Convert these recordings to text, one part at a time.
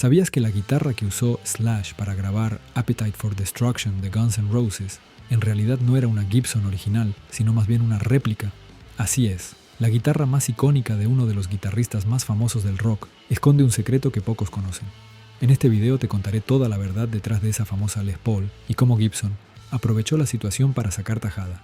¿Sabías que la guitarra que usó Slash para grabar Appetite for Destruction de Guns N' Roses en realidad no era una Gibson original, sino más bien una réplica? Así es, la guitarra más icónica de uno de los guitarristas más famosos del rock esconde un secreto que pocos conocen. En este video te contaré toda la verdad detrás de esa famosa Les Paul y cómo Gibson aprovechó la situación para sacar tajada.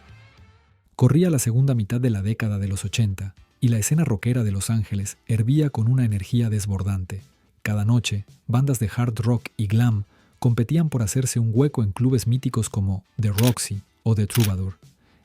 Corría la segunda mitad de la década de los 80 y la escena rockera de Los Ángeles hervía con una energía desbordante. Cada noche, bandas de hard rock y glam competían por hacerse un hueco en clubes míticos como The Roxy o The Troubadour.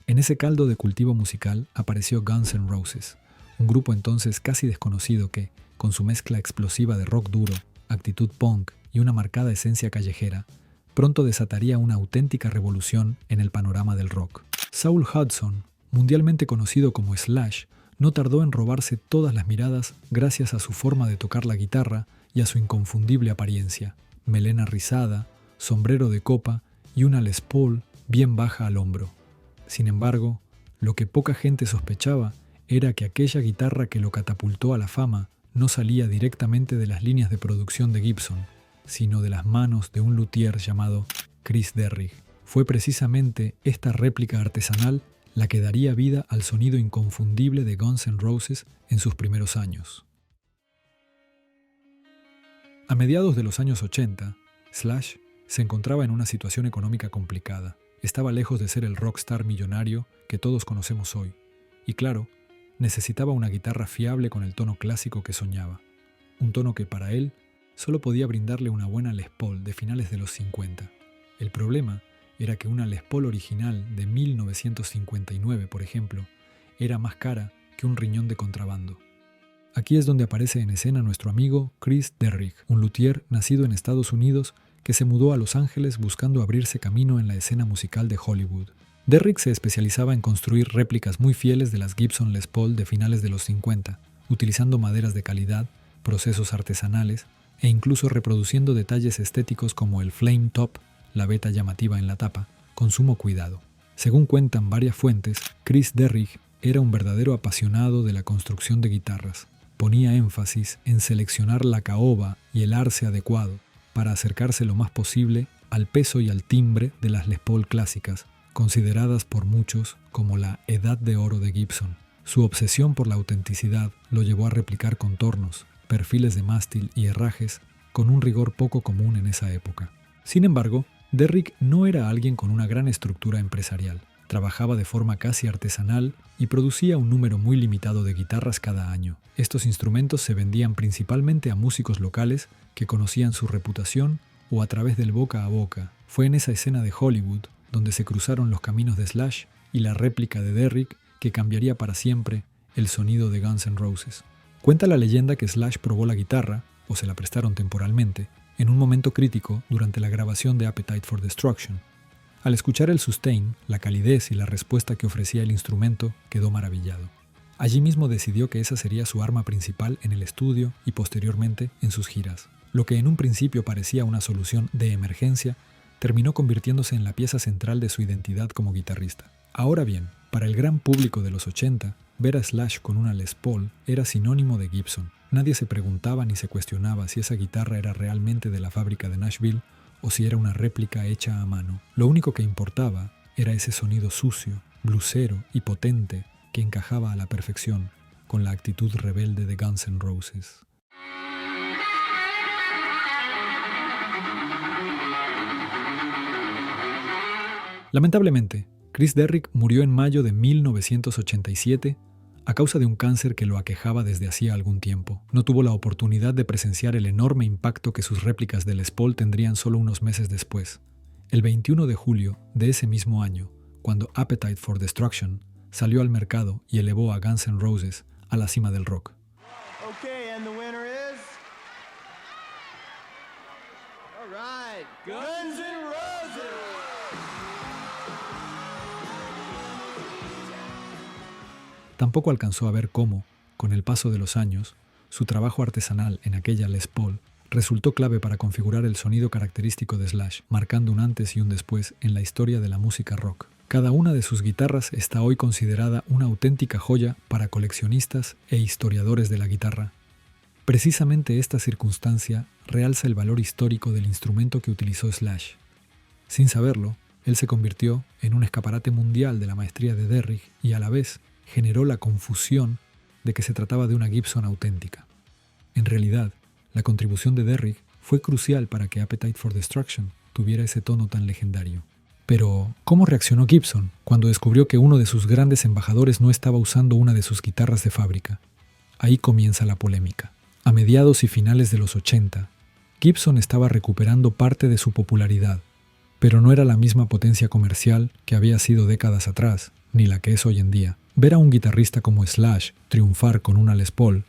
En ese caldo de cultivo musical apareció Guns N' Roses, un grupo entonces casi desconocido que, con su mezcla explosiva de rock duro, actitud punk y una marcada esencia callejera, pronto desataría una auténtica revolución en el panorama del rock. Saul Hudson, mundialmente conocido como Slash, no tardó en robarse todas las miradas gracias a su forma de tocar la guitarra y a su inconfundible apariencia: melena rizada, sombrero de copa y una Les Paul bien baja al hombro. Sin embargo, lo que poca gente sospechaba era que aquella guitarra que lo catapultó a la fama no salía directamente de las líneas de producción de Gibson, sino de las manos de un luthier llamado Chris Derrick. Fue precisamente esta réplica artesanal la que daría vida al sonido inconfundible de Guns N' Roses en sus primeros años. A mediados de los años 80, Slash se encontraba en una situación económica complicada. Estaba lejos de ser el rockstar millonario que todos conocemos hoy. Y claro, necesitaba una guitarra fiable con el tono clásico que soñaba. Un tono que para él solo podía brindarle una buena Les Paul de finales de los 50. El problema era que una Les Paul original de 1959, por ejemplo, era más cara que un riñón de contrabando. Aquí es donde aparece en escena nuestro amigo Chris Derrick, un luthier nacido en Estados Unidos que se mudó a Los Ángeles buscando abrirse camino en la escena musical de Hollywood. Derrick se especializaba en construir réplicas muy fieles de las Gibson Les Paul de finales de los 50, utilizando maderas de calidad, procesos artesanales e incluso reproduciendo detalles estéticos como el flame top, la veta llamativa en la tapa, con sumo cuidado. Según cuentan varias fuentes, Chris Derrick era un verdadero apasionado de la construcción de guitarras. Ponía énfasis en seleccionar la caoba y el arce adecuado para acercarse lo más posible al peso y al timbre de las Les Paul clásicas, consideradas por muchos como la edad de oro de Gibson. Su obsesión por la autenticidad lo llevó a replicar contornos, perfiles de mástil y herrajes con un rigor poco común en esa época. Sin embargo, Derrick no era alguien con una gran estructura empresarial. Trabajaba de forma casi artesanal y producía un número muy limitado de guitarras cada año. Estos instrumentos se vendían principalmente a músicos locales que conocían su reputación o a través del boca a boca. Fue en esa escena de Hollywood donde se cruzaron los caminos de Slash y la réplica de Derrick que cambiaría para siempre el sonido de Guns N' Roses. Cuenta la leyenda que Slash probó la guitarra, o se la prestaron temporalmente, en un momento crítico durante la grabación de Appetite for Destruction. Al escuchar el sustain, la calidez y la respuesta que ofrecía el instrumento, quedó maravillado. Allí mismo decidió que esa sería su arma principal en el estudio y posteriormente en sus giras. Lo que en un principio parecía una solución de emergencia, terminó convirtiéndose en la pieza central de su identidad como guitarrista. Ahora bien, para el gran público de los 80, ver a Slash con una Les Paul era sinónimo de Gibson. Nadie se preguntaba ni se cuestionaba si esa guitarra era realmente de la fábrica de Nashville o si era una réplica hecha a mano. Lo único que importaba era ese sonido sucio, bluesero y potente que encajaba a la perfección con la actitud rebelde de Guns N' Roses. Lamentablemente, Chris Derrick murió en mayo de 1987 a causa de un cáncer que lo aquejaba desde hacía algún tiempo. No tuvo la oportunidad de presenciar el enorme impacto que sus réplicas de Les Paul tendrían solo unos meses después. El 21 de julio de ese mismo año, cuando Appetite for Destruction salió al mercado y elevó a Guns N' Roses a la cima del rock. Okay, and the winner is... All right, Guns N' Roses! Tampoco alcanzó a ver cómo, con el paso de los años, su trabajo artesanal en aquella Les Paul resultó clave para configurar el sonido característico de Slash, marcando un antes y un después en la historia de la música rock. Cada una de sus guitarras está hoy considerada una auténtica joya para coleccionistas e historiadores de la guitarra. Precisamente esta circunstancia realza el valor histórico del instrumento que utilizó Slash. Sin saberlo, él se convirtió en un escaparate mundial de la maestría de Derrick y a la vez generó la confusión de que se trataba de una Gibson auténtica. En realidad, la contribución de Derrick fue crucial para que Appetite for Destruction tuviera ese tono tan legendario. Pero, ¿cómo reaccionó Gibson cuando descubrió que uno de sus grandes embajadores no estaba usando una de sus guitarras de fábrica? Ahí comienza la polémica. A mediados y finales de los 80, Gibson estaba recuperando parte de su popularidad, pero no era la misma potencia comercial que había sido décadas atrás, ni la que es hoy en día. Ver a un guitarrista como Slash triunfar con una Les Paul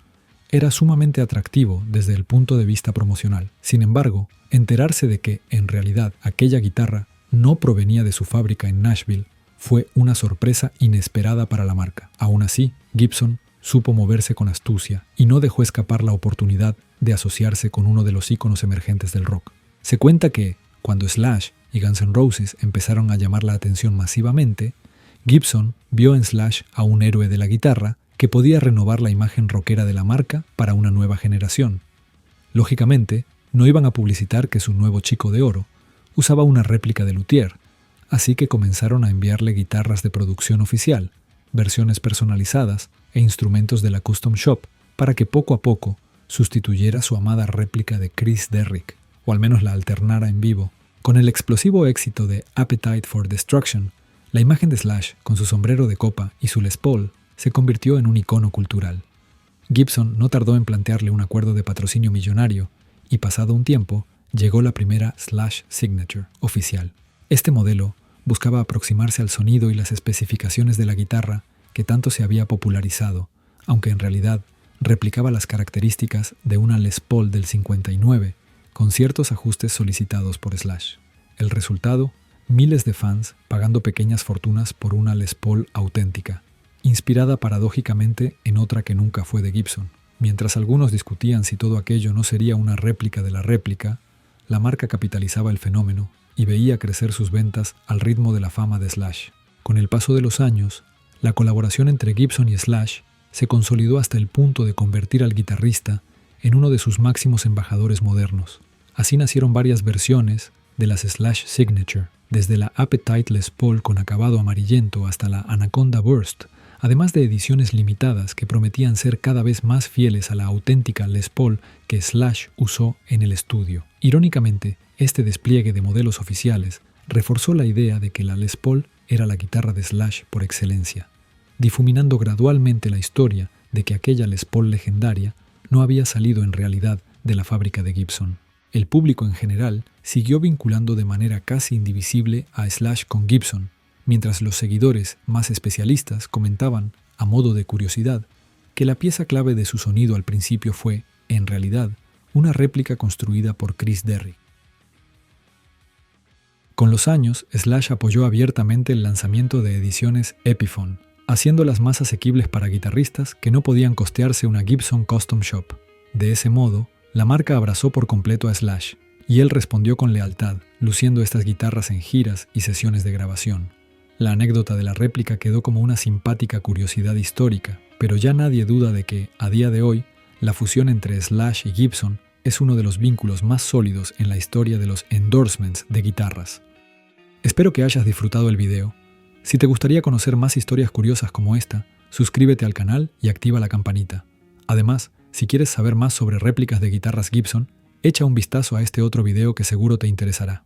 era sumamente atractivo desde el punto de vista promocional. Sin embargo, enterarse de que, en realidad, aquella guitarra no provenía de su fábrica en Nashville fue una sorpresa inesperada para la marca. Aún así, Gibson supo moverse con astucia y no dejó escapar la oportunidad de asociarse con uno de los íconos emergentes del rock. Se cuenta que, cuando Slash y Guns N' Roses empezaron a llamar la atención masivamente, Gibson vio en Slash a un héroe de la guitarra que podía renovar la imagen rockera de la marca para una nueva generación. Lógicamente, no iban a publicitar que su nuevo chico de oro usaba una réplica de luthier, así que comenzaron a enviarle guitarras de producción oficial, versiones personalizadas e instrumentos de la Custom Shop para que poco a poco sustituyera su amada réplica de Chris Derrick, o al menos la alternara en vivo. Con el explosivo éxito de Appetite for Destruction, la imagen de Slash con su sombrero de copa y su Les Paul se convirtió en un icono cultural. Gibson no tardó en plantearle un acuerdo de patrocinio millonario y pasado un tiempo llegó la primera Slash Signature oficial. Este modelo buscaba aproximarse al sonido y las especificaciones de la guitarra que tanto se había popularizado, aunque en realidad replicaba las características de una Les Paul del 59, con ciertos ajustes solicitados por Slash. El resultado, miles de fans pagando pequeñas fortunas por una Les Paul auténtica, inspirada paradójicamente en otra que nunca fue de Gibson. Mientras algunos discutían si todo aquello no sería una réplica de la réplica, la marca capitalizaba el fenómeno y veía crecer sus ventas al ritmo de la fama de Slash. Con el paso de los años, la colaboración entre Gibson y Slash se consolidó hasta el punto de convertir al guitarrista en uno de sus máximos embajadores modernos. Así nacieron varias versiones de las Slash Signature, desde la Appetite Les Paul con acabado amarillento hasta la Anaconda Burst, además de ediciones limitadas que prometían ser cada vez más fieles a la auténtica Les Paul que Slash usó en el estudio. Irónicamente, este despliegue de modelos oficiales reforzó la idea de que la Les Paul era la guitarra de Slash por excelencia, difuminando gradualmente la historia de que aquella Les Paul legendaria no había salido en realidad de la fábrica de Gibson. El público en general siguió vinculando de manera casi indivisible a Slash con Gibson, mientras los seguidores más especialistas comentaban, a modo de curiosidad, que la pieza clave de su sonido al principio fue, en realidad, una réplica construida por Chris Derrick. Con los años, Slash apoyó abiertamente el lanzamiento de ediciones Epiphone, haciéndolas más asequibles para guitarristas que no podían costearse una Gibson Custom Shop. De ese modo, la marca abrazó por completo a Slash, y él respondió con lealtad, luciendo estas guitarras en giras y sesiones de grabación. La anécdota de la réplica quedó como una simpática curiosidad histórica, pero ya nadie duda de que, a día de hoy, la fusión entre Slash y Gibson es uno de los vínculos más sólidos en la historia de los endorsements de guitarras. Espero que hayas disfrutado el video. Si te gustaría conocer más historias curiosas como esta, suscríbete al canal y activa la campanita. Además, si quieres saber más sobre réplicas de guitarras Gibson, echa un vistazo a este otro video que seguro te interesará.